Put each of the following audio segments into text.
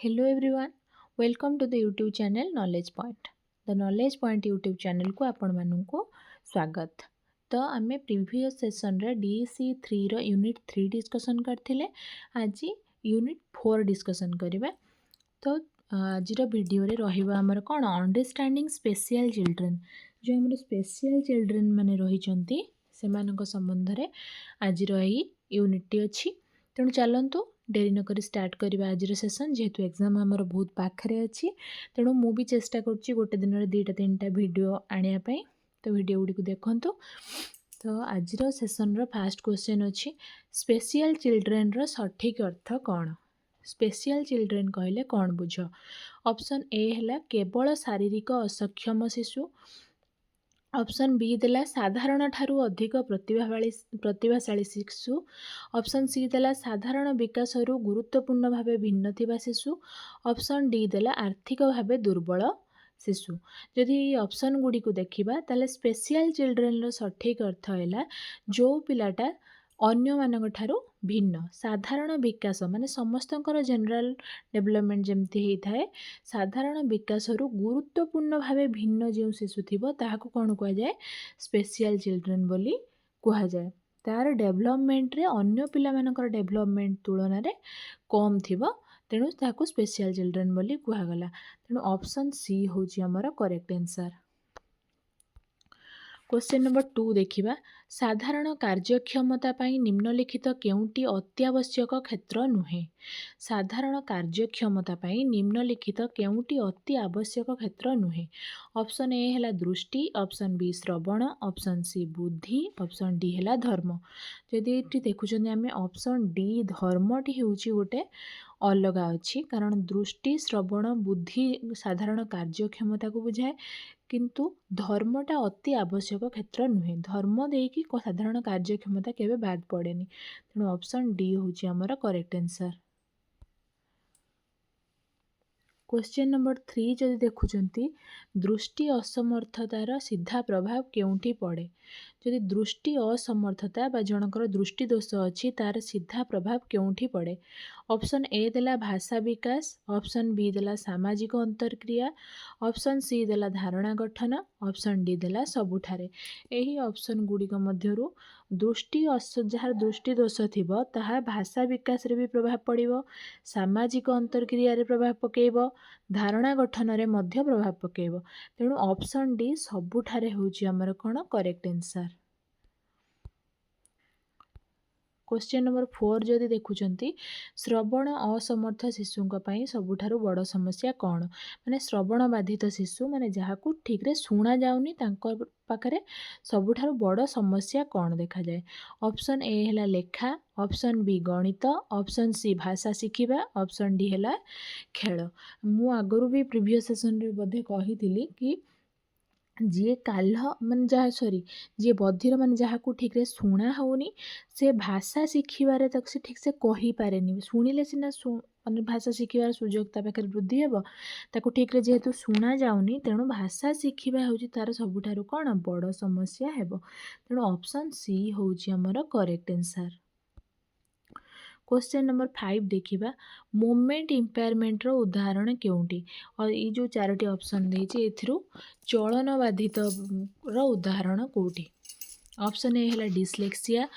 Hello everyone, welcome to the YouTube channel Knowledge Point. The Knowledge Point YouTube channel को आपण मानू स्वागत। तो आमे प्रीवियस सेशन रे DEC 3 रो यूनिट 3 डिस्कशन करथिले। आज यूनिट 4 डिस्कशन करिबा। तो आज वीडियो रे रहिबा हमर कोन अंडरस्टैंडिंग स्पेशल चिल्ड्रन, जो हमर स्पेशल चिल्ड्रन माने रहिचंती सेमानक संबंध रे आज रही यूनिट टी अछि। तेणु चलतु डेरी नक स्टार्ट करवा आज सेसन, जेहेतु एग्जाम आमर बहुत पाखे अच्छी। तेणु मु भी चेष्टा करुच्ची गोटे दिन में 2टा 3टा वीडियो आने। तो वीडियो गुड़ी को देखंतु। तो आज सेसन रो फास्ट क्वेश्चन अच्छी, स्पेशल चिल्ड्रेन रो सठिक अर्थ कौन? स्पेशल चिल्ड्रेन कहले कौन बुझ? ऑप्शन ए है केवल शारीरिक असक्षम शिशु। ऑप्शन बी देला साधारण ठारू अधिक प्रतिभाशाली शिशु। ऑप्शन सी देला साधारण विकास गुरुत्वपूर्ण भावे भिन्न थिबा शिशु। ऑप्शन डी देला आर्थिक भावे दुर्बल शिशु। जदि ऑप्शन गुडी को देखिबा ताले स्पेशल चिल्ड्रेन रो सठिक अर्थ हैला जो पिलाटा अन्य मानक ठारू भिन्न, साधारण विकास माने समस्तकर जनरल डेवलपमेंट जेमती होई थाए, साधारण विकास गुरुत्वपूर्ण भावे भिन्न जो शिशु थिबो ताहाको कोन कुआ जाए? स्पेशल चिल्ड्रेन बोली कुआ जाए। तार डेवलपमेंट रे अन्य पिला मानकर डेवलपमेंट तुलना रे कम थिबो, तेणु ताहाको स्पेशल चिल्ड्रेन बोली कुआ गला। तेणु ऑप्शन सी होची हमर करेक्ट आंसर। क्वेश्चन नंबर 2 देखिबा, साधारण कार्यक्षमता पाई निम्नलिखित केउंटी अत्यावश्यक क्षेत्र नुहे? साधारण कार्यक्षमता पाई निम्नलिखित केउंटी अति आवश्यक क्षेत्र नुहे? ऑप्शन ए हैला दृष्टि, ऑप्शन बी श्रवण, ऑप्शन सी बुद्धि, ऑप्शन डी हैला धर्म। जदि एठी देखुछन आमे ऑप्शन डी धर्मटी हेउची गोटे अलगा अच्छी, कारण दृष्टि श्रवण बुद्धि साधारण कार्यक्षमता को बुझाए, किंतु धर्मटा अति आवश्यक क्षेत्र नुहे। धर्म देकी साधारण कार्यक्षमता केबे बाद पड़ेनी। तेणु ऑप्शन डी होची हमर करेक्ट आंसर। क्वेश्चन नंबर 3 जदि देखुचंती, दृष्टि असमर्थतार सीधा प्रभाव केउंठी पड़े? जदि दृष्टि असमर्थता बा जनकर दृष्टि दोष अच्छी तार सीधा प्रभाव केउंठी पड़े? ऑप्शन ए देला भाषा विकास, ऑप्शन बी देला सामाजिक अंतरक्रिया, ऑप्शन सी देला धारणा गठन, ऑप्शन डी देला सबुठारे। एही ऑप्शन गुड़िक मध्यरु दृष्टि जहाँ दृष्टि दोष थिबो ताहा भाषा विकास रे भी प्रभाव पड़िबो, सामाजिक अंतरक्रिया रे प्रभाव पकेइबो, धारणा गठन रे मध्य प्रभाव पकेइबो। तेणु ऑप्शन डी सबुठारे होची हमर कोन करेक्ट आंसर। क्वेश्चन नंबर 4 जदि देखुचंती, श्रवण असमर्थ शिशुंक पई सबुठारु बड़ समस्या कौन? माने श्रवण बाधित शिशु माने जहाकू ठीक रे सुना जाउनी तांको पाखरे सबुठारु बड़ समस्या कौन देखा जाए? ऑप्शन ए हैला लेखा, ऑप्शन बी गणित, ऑप्शन सी भाषा शिखिबा, ऑप्शन डी हैला खेल। मु आगरु भी प्रीवियस सेशन रे बधे कहिथिली कि जी काल्ह माने जहाँ जी बधिर माने जहाकू ठीक रे सुना होनी से भाषा शिखिबारे तक से ठीक से कहि पारेनी, शुणिले सिना माने भाषा शिखिबार सुजोग ता पाखरे वृद्धि हेबो, ताकू ठीक रे जेहेतु सुना जाउनी तेणु भाषा शिखिबा होची तार सबुठारु कोन बड़ समस्या हेबो। तेणु ऑप्शन सी होची हमर करेक्ट आंसर। क्वेश्चन नंबर 5 देखिबा, मोमेंट इम्पेयरमेंट रो उदाहरण केउंटी? और ये जो 4टी ऑप्शन देछि एथिरु चलन बाधित रो उदाहरण कोउटी? ऑप्शन ए हैला डिस्लेक्सिया,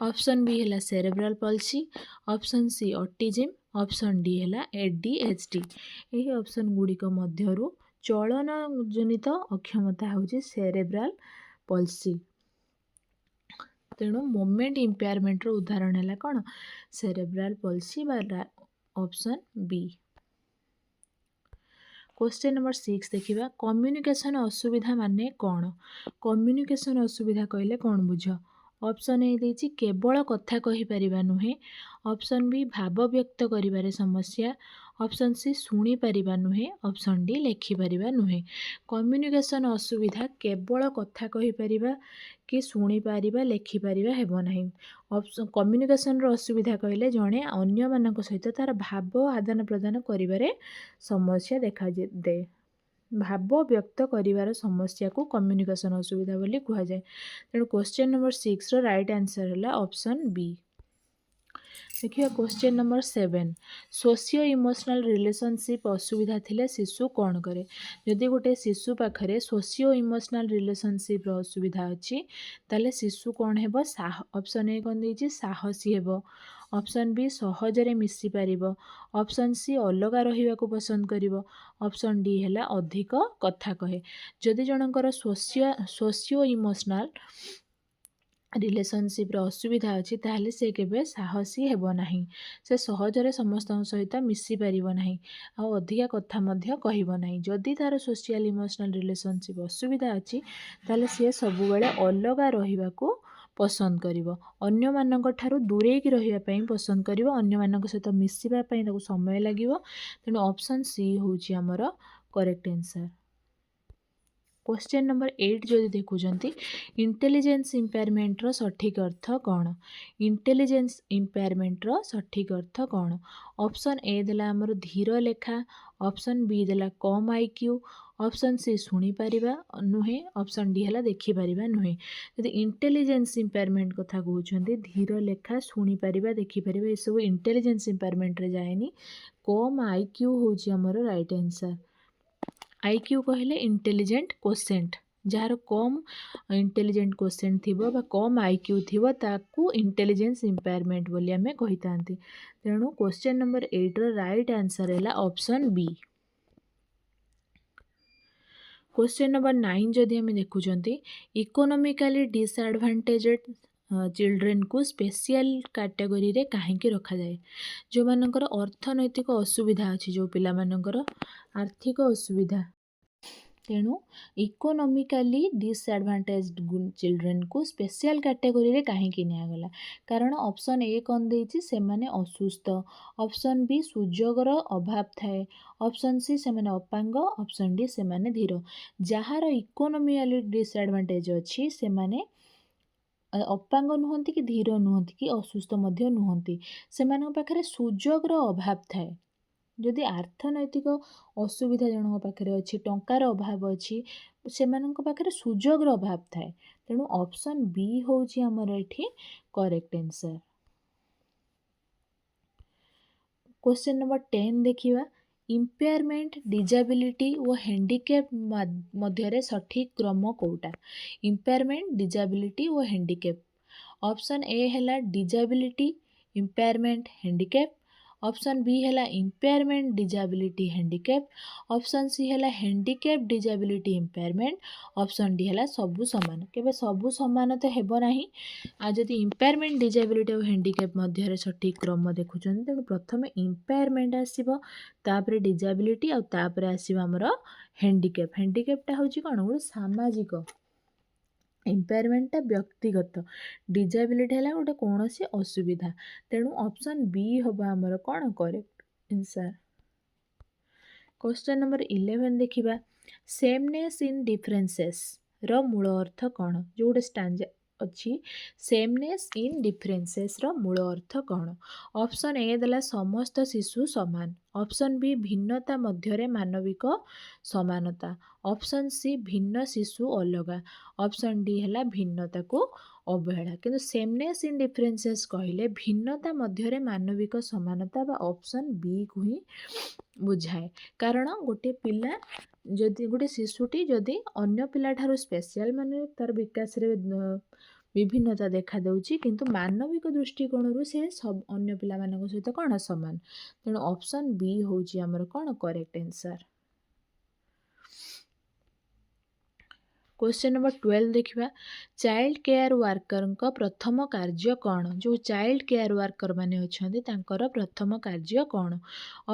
ऑप्शन बी हैला cerebral palsy, option C autism, option D हैला ADHD। एही ऑप्शन गुड़िक मध्यरु चलन जनित अक्षमता होची सेरेब्रल पल्सी। तेणु मोमेंट इम्पेयरमेंट रो उदाहरण है कौन? सेरेब्रल पल्सी बा ऑप्शन बी। क्वेश्चन नंबर 6 देखिबा, कम्युनिकेशन असुविधा माने कौन? कम्युनिकेशन असुविधा कहले कौन बुझ? ऑप्शन ए देछि केवल कथा कहि परिबा नुहे, ऑप्शन बी भाव व्यक्त करिबारे समस्या, ऑप्शन सी सुनी परिबा नुहे, ऑप्शन डी लेखि परिबा नुहे। कम्युनिकेशन असुविधा केवल कथा कहि परिबा कि सुनी पारिबा लेखि पारिबा हेबो नाही। ऑप्शन कम्युनिकेशन रो असुविधा कहले जणे अन्य मानक सहित तार भाव आदान प्रदान करिबारे समस्या देखा दे। भाव व्यक्त करिवार समस्या को कम्युनिकेशन असुविधा बोली कुहा जाए। तेणु question number 6 row right answer हैला ऑप्शन बी। देखिए question number 7 socio emotional relationship असुविधा थिले शिशु कौन करे जदि गोटे शिशु पाखरे सोशियो इमोशनल रिलेशनशिप असुविधा अच्छी ताले शिशु कौन हेबो ऑप्शन ए कौन देछि साहसी हेबो ऑप्शन बी सहजरे मिसी पारिबो ऑप्शन सी अलगा रहिबाकू पसंद करिवो ऑप्शन डी हैला अधिक कथा कहे जदि जनकर सोशियो इमोशनल रिलेशनशिप्रे असुविधा अच्छी ताहले से केबे साहसी हेबो नाही से सहजरे समस्तଙ୍କ सहित मिसी पारिबो नाही आ अधिका कथा मध्य कहिबो नाही जदि तार सोशियल इमोशनल रिलेशनशिप असुविधा अच्छी ताहले से सबुबेले अलगा रहिबाकू पसंद करिवो अन्य मानक ठारू दूरेकी रहिबा पई पसंद करिवो अन्य मानक सहित मिसिबा पई ताकू समय लागिवो तेणु ऑप्शन सी होउची हमर करेक्ट आंसर क्वेश्चन नंबर 8 जदि देखुंट इंटेलिजेंस इम्पेयरमेंट रो सठिक अर्थ कौन इंटेलिजेंस इम्पेयरमेंट रो सठिक अर्थ कौन ऑप्शन ए देला हमर धीर लेखा ऑप्शन बी देला कम आईक्यू ऑप्शन सी शुणी पारिबा नुहे ऑप्शन डी है देखि पारिबा नुहे जदि इंटेलिजेंस इम्पेयरमेंट कथा कहउछन्ती धीर लेखा शुणी पारिबा देखि पारिबा ए सब इंटेलिजेंस इम्पेयरमेंट रे जाएनी कम आईक्यू होउची हमर राइट आंसर आईक्यू कहले इंटेलिजेंट क्वोशेंट जार कम इंटेलिजेंट क्वोशेंट थिबो बा कम आईक्यू थिबो ताकू इंटेलिजेंस इम्पेयरमेंट बोली आमे कहितांती तेणु question number 8 row right answer हैला ऑप्शन बी क्वेश्चन नंबर 9 जदि आमे देखुचंती इकोनॉमिकली डिसएडवांटेजेड चिल्ड्रेन को स्पेशल कैटेगरी रे काहेकि रखा जाए जो मानकर अर्थनैतिक असुविधा अच्छी जो पिला मानकर आर्थिक असुविधा तेणु इकोनॉमिकली डिसएडवांटेज्ड चिल्ड्रेन को स्पेशल कैटेगरी रे काहेकि नियागला कारण ऑप्शन ए कौन देछि से माने असुस्थ ऑप्शन बी सुजोगर अभाव थाए ऑप्शन सी से माने अपांग ऑप्शन डी से माने धीर जହାର इकोनॉमिकली डिसएडवांटेज अच्छी से माने अपांग नुहंती कि धीर नुहंती कि असुस्थ मध्य नुहंती सेମାନଙ୍କ पाखरे सुजोगर अभाव थाए जदि अर्थनैतिक असुविधा जनक पाखरे अच्छी टंकार अभाव अच्छी सेମାନଙ୍କ पाखरे सुजोगर अभाव थाए तेणु ऑप्शन बी होउची हमर एठी करेक्ट आंसर क्वेश्चन नंबर 10 देखिबा इम्पेयरमेंट डिजाबिलिटी और हैंडिकैप मध्य सठिक क्रम कोटा इम्पेयरमेंट डिजाबिलिटी और हैंडिकैप ऑप्शन ए हैला disability impairment handicap option B हैला impairment disability handicap option C हैला handicap disability impairment option D हैला सबु समान केबे सबु समान तो हेबो नाही आ जदि इम्पेयरमेंट डिजाबिलिटी और हैंडिकैप मध्य सठिक क्रम देखुछन तेणु प्रथमे इम्पेयरमेंट आसीबो तापरे डिजाबिलिटी आ तापरे आसीबो हमर हैंडिकैपटा होची कोन गोटे सामाजिक इम्पेयरमेंटा व्यक्तिगत डिजाबिलिटी है गोटे कौन सी असुविधा तेणु ऑप्शन बी हम आमर कौन करेक्ट आंसर क्वेश्चन नंबर 11 देखिबा सेमनेस इन डिफरेंसेस रो मूल अर्थ कौन जो गोटे स्टांजा अच्छी सेमनेस इन डिफरेंसेस रो मूल अर्थ कौन ऑप्शन ए देला समस्त शिशु समान ऑप्शन बी भिन्नता मध्यरे मानविक समानता ऑप्शन सी भिन्न शिशु अलगा ऑप्शन डी है भिन्नता को अवहेला किंतु सेमनेस इन डिफरेंसेस कहले भिन्नता मध्यरे मानविक समानता बा ऑप्शन बी को ही बुझाए कारण गोटे पिला जदि गोटे शिशुटी जदि अन्य पिला ठारू स्पेशल माने तार विकास रे विभिन्नता देखा देउची किंतु मानविक दृष्टिकोण से सब अन्य पिला मानक सहित कौन समान तेणु ऑप्शन बी होउची हमर कौन करेक्ट आंसर क्वेश्चन नंबर 12 देखिबा चाइल्ड केयर वर्कर का प्रथम कार्य कौन जो चाइल्ड केयर वर्कर माने अछंती तांकर प्रथम कार्य कौन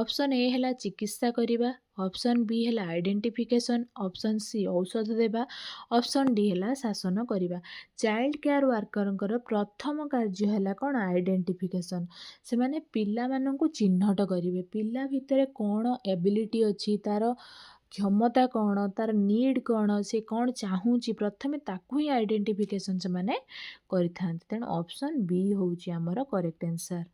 ऑप्शन ए हैला चिकित्सा करिबा ऑप्शन बी हैला आइडेंटिफिकेशन ऑप्शन सी औषध देबा ऑप्शन डी हैला शासन करिबा चाइल्ड केयर वर्कर प्रथम कार्य हैला कौन आइडेंटिफिकेशन से माने पिला माननकु चिन्हट करिवे पिला भितरे कौन एबिलिटी अछि तार क्षमता कौन तार नीड कौन से कौन चाहूँगी प्रथमे ताकू ही आइडेंटिफिकेशन से माने करिथांती तेणु ऑप्शन बी होउची हमर करेक्ट आंसर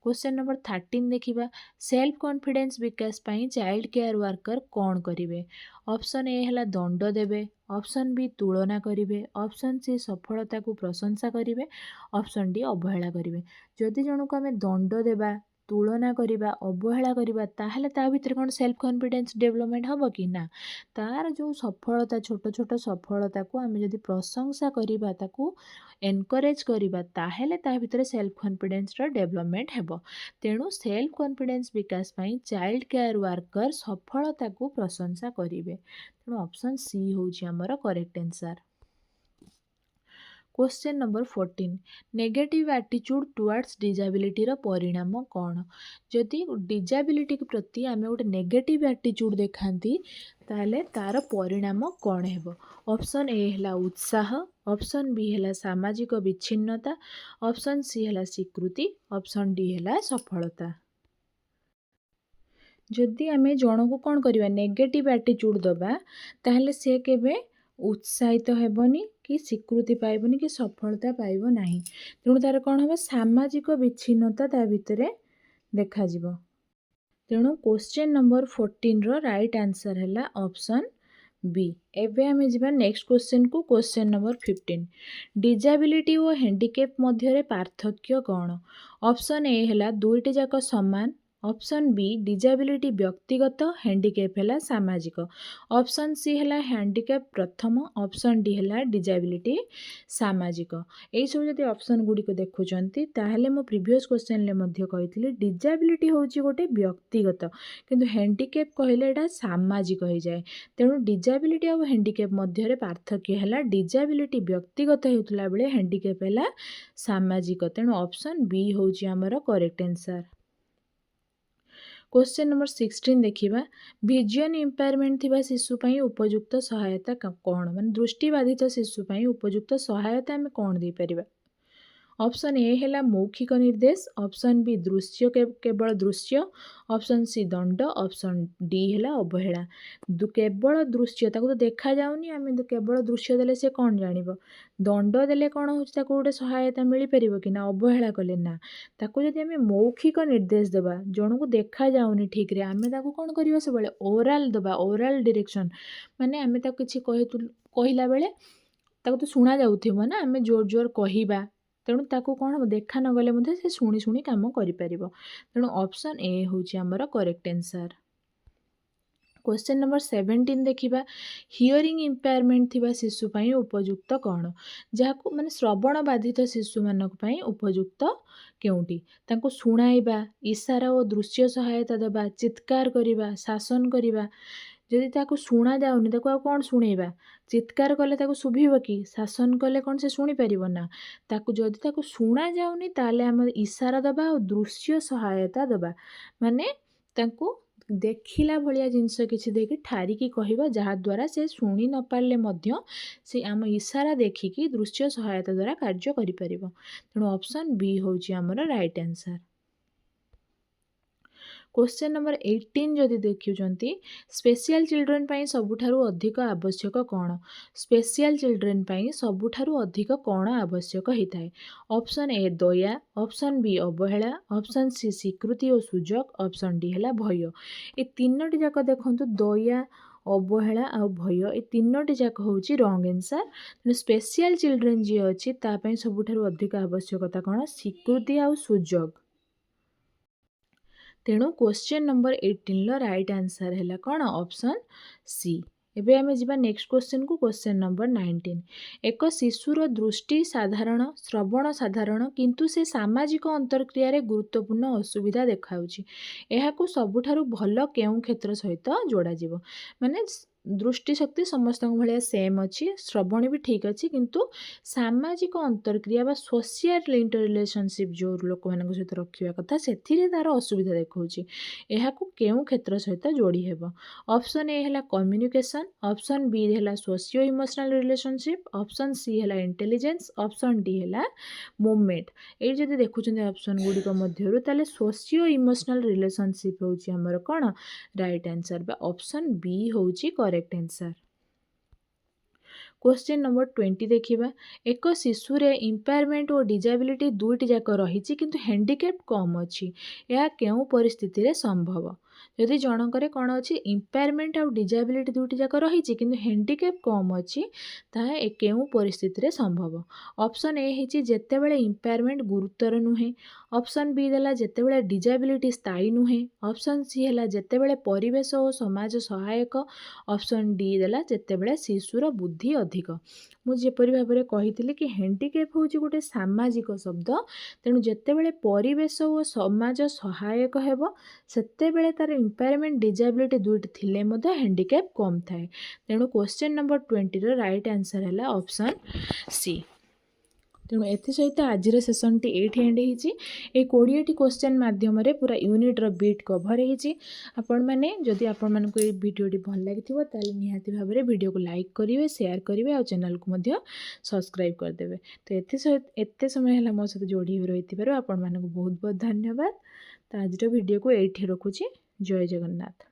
क्वेश्चन नंबर 13 देखिबा सेल्फ कॉन्फिडेंस विकास पाई चाइल्ड केयर वर्कर कौन करिवे। ऑप्शन ए हला दंड देवे, ऑप्शन बी तुलना करिवे, ऑप्शन सी सफलता को प्रशंसा करिवे, ऑप्शन डी अवहेला करिवे। जदि जनक आमे दंड देबा, तुलना करिबा, अवहेला करिबा ताहले ता भितर कोन सेल्फ कॉन्फिडेंस डेवलपमेंट हबो कि ना। तार जो सफलता छोट छोट सफलता को आमे जदि प्रशंसा करिबा, ताकू एनकरेज करिबा ताहले ता भितर सेल्फ कॉन्फिडेंस रो डेवलपमेंट हेबो। तेणु सेल्फ कॉन्फिडेंस विकास पाई चाइल्ड केयर वर्कर सफलता को प्रशंसा करिवे। तेणु ऑप्शन सी होउची हमर correct answer. Question number 14 negative attitude towards disability रो परिणाम कौन। जदि डिजाबिलिटी के प्रति आमे गोटे नेगेटिव एटीट्यूड देखांती ताहले तार परिणाम कौन हेबो। ऑप्शन ए हला उत्साह, ऑप्शन बी हला सामाजिक विच्छिन्नता, ऑप्शन सी हला स्वीकृति, ऑप्शन डी हला सफलता। जदि आमे जनकु कौन करिबा नेगेटिव एटीट्यूड दबा ताहले से केबे उत्साहित हेबनी कि स्वीकृति पाइबनी कि सफलता पाइब नाही। तेणु तार कौन हबो सामाजिक विच्छिन्नता ता भितरे देखा जिवो। तेणु question number 14 row right answer हला ऑप्शन बी। एबे आमे जिबा नेक्स्ट क्वेश्चन को क्वेश्चन नंबर 15 डिजाबिलिटी और हैंडिकैप मध्यरे पार्थक्य कौन। ऑप्शन ए हला दुईटी जाक समान, ऑप्शन बी डिजाबिलिटी व्यक्तिगत, हैंडिकैप हला सामाजिक, ऑप्शन सी हला हैंडिकैप प्रथम, ऑप्शन डी हला डिजाबिलिटी सामाजिक। एई सब जदि ऑप्शन गुडी को देखुचंती ताहले मो प्रीवियस क्वेश्चन ले मध्य कहितली डिजाबिलिटी होची गोटे व्यक्तिगत किंतु हैंडिकैप कहले एटा सामाजिक हो जाए। तेणु डिजाबिलिटी और हैंडिकैप मध्यरे पार्थक्य हला डिजाबिलिटी व्यक्तिगत हेउतला बेले हैंडिकैप हला सामाजिक। तेणु ऑप्शन बी होची हमर करेक्ट आंसर। क्वेश्चन नंबर 16 देखिबा विजन इम्पेयरमेंट थिबा शिशु पई उपयुक्त सहायता कौन। माने दृष्टिबाधित शिशु पई उपयुक्त सहायता आमे कौन दे परिबा। ऑप्शन ए हला मौखिक निर्देश, ऑप्शन बी दृश्य केवल दृश्य, ऑप्शन सी दंड, ऑप्शन डी हला अवहेला। केवल दृश्य ताको तो देखा जाउनी आमे तो केवल दृश्य देले से कौन जानिबो। दंड देले कौन होची ताको गोटे सहायता मिली परिबो कि ना, अवहेला कले ना। ताको जदि आमे मौखिक निर्देश देबा जनकु देखा जाउनी ठीक रे आमे ताको कौन करिबा सबले ओरल दबा, ओरल डायरेक्शन माने आमे ताको किछि कहिला बेले ताको तो सुना जाउथिबो ना, आमे जोर जोर कहिबा तेणु ताको कौन हम देखा न गले मधे से शुणी शुणी काम करि परिबो। तेणु ऑप्शन ए होची हमर करेक्ट आंसर। क्वेश्चन नंबर 17 देखिबा हियरिंग इम्पेयरमेंट थिबा शिशु पई उपयुक्त कौन। जहाको माने श्रवण बाधित शिशु मानक पई उपयुक्त केउंटी। ताको सुनाइबा, इशारा और दृश्य सहायता देबा, चित्कार करिबा, शासन करिबा। जदि ताको शुणा जाउनी ताको कौन शुणेबा, चित्कार कले ताको शुभिबो कि, शासन कले कौन से शुणी परिबो ना। ताको जदि ताको शुणा जाउनी ताले हम इशारा दबा और दृश्य सहायता दबा माने ताको देखिला भलिया जिनस किछि देके ठारिकी कहिबा जहा द्वारा से शुणी न पारले मध्य से आम इशारा देखिकी दृश्य सहायता द्वारा कार्य करि परिबो। तेणु ऑप्शन बी होची हमर राइट आंसर। क्वेश्चन नंबर 18 जदि देखुचंती स्पेशल चिल्ड्रेन पई सबुठारु अधिक आवश्यक कौन। स्पेशल चिल्ड्रेन पई सबुठारु अधिक कौन आवश्यक हिताए। ऑप्शन ए दया, ऑप्शन बी अवहेला, ऑप्शन सी स्वीकृति और सुजोग, ऑप्शन डी हला भय। ए तीनोटी जाक देखंतु दया, अवहेला आ भय ए तीनोटी जाक होची रॉन्ग आंसर। स्पेशल चिल्ड्रेन जी अछि ता पई सबुठारु अधिक आवश्यकता कौन स्वीकृति आ सुजोग। तेणु क्वेश्चन नंबर 18 राइट आंसर है कौन ऑप्शन सी। एबे आमे जिबा नेक्स्ट क्वेश्चन को क्वेश्चन नंबर 19 एक शिशुर दृष्टि साधारण, श्रवण साधारण किंतु से सामाजिक अंतरक्रिया रे गुरुत्वपूर्ण असुविधा देखाउची। एहाकु सबुठारु भल केउ क्षेत्र सहित जोड़ा जिवो। माने दृष्टि शक्ति समस्त भाया सेम अच्छी, श्रवण भी ठीक अच्छी किंतु सामाजिक अंतरक्रिया बा सोशल इंटर रिलेशनशिप जो लोक मान सहित रखा कथा से तार असुविधा देखा यहाकू केउ क्षेत्र सहित जोड़ी हेब। ऑप्शन ए है कम्युनिकेशन, ऑप्शन बी है socio emotional relationship, option C है इंटेलिजेंस, ऑप्शन डी है मूवमेंट। ये जब देखुं ऑप्शन गुड़िक मध्य सोशियो इमोशनल रिलेशनशिप होची हमर कौन राइट आंसर बा ऑप्शन बी होची करेक्ट आंसर। क्वेश्चन नंबर 20 देखिबा। एक शिशुरे इम्पेयरमेंट और डिजाबिलिटी दुईटी जाक रही किंतु हैंडिकैप कम अच्छी, यह केउं परिस्थिति रे संभव? यदि जनकर कौन अच्छी इम्पेयरमेंट और डिजाबिलिटी दुईटी जाक रही किंतु हैंडिकैप कम अच्छी, ताहा केउं परिस्थिति रे संभव? ऑप्शन ए है जेतेबेले इम्पेयरमेंट गुरुतर नुहे, ऑप्शन बी देला जेतेबेले डिजाबिलिटी स्थायी नुहे, ऑप्शन सी है जेतेबेले परिवेश और समाज सहायक, ऑप्शन डी देला जेतेबेले शिशुर बुद्धि अधिक। मुझे भाव में कही कि हैंडिकैप हूँ गोटे सामाजिक शब्द, तेणु जितेबले परिवेश और समाज सहायक हेब सेतेबेले तार इम्पेयरमेंट डिजाबिलिटी दुईटी थिले मध्य हैंडिकैप कम थाए। तेणु question number 20 row right answer है ऑप्शन सी। तेणु एसत आज सेसन टी एंड होती 20टी क्वेश्चन मध्यम पूरा यूनिट रो बीट कभर होपण मैंने जदि आपण मानक ये वीडियोटी भल लगी ताले निहाती भाव में वीडियो को लाइक करेंगे, शेयर करेंगे और चैनल को मध्य सब्सक्राइब करदेवे। तो एत समय है मो सहित जोड़ी रही आपण मानक बहुत बहुत धन्यवाद। तो आज वीडियो को ये रखुची। जय जगन्नाथ।